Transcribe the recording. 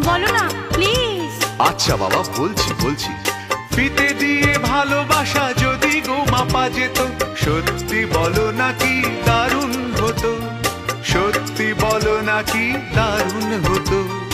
বলো না প্লিজ। আচ্ছা বাবা, বলছি বলছি। ফিতে দিয়ে ভালোবাসা যদি গো মাপা যেত, সত্যি বলো নাকি দারুণ হতো, সত্যি বলো নাকি দারুণ হতো।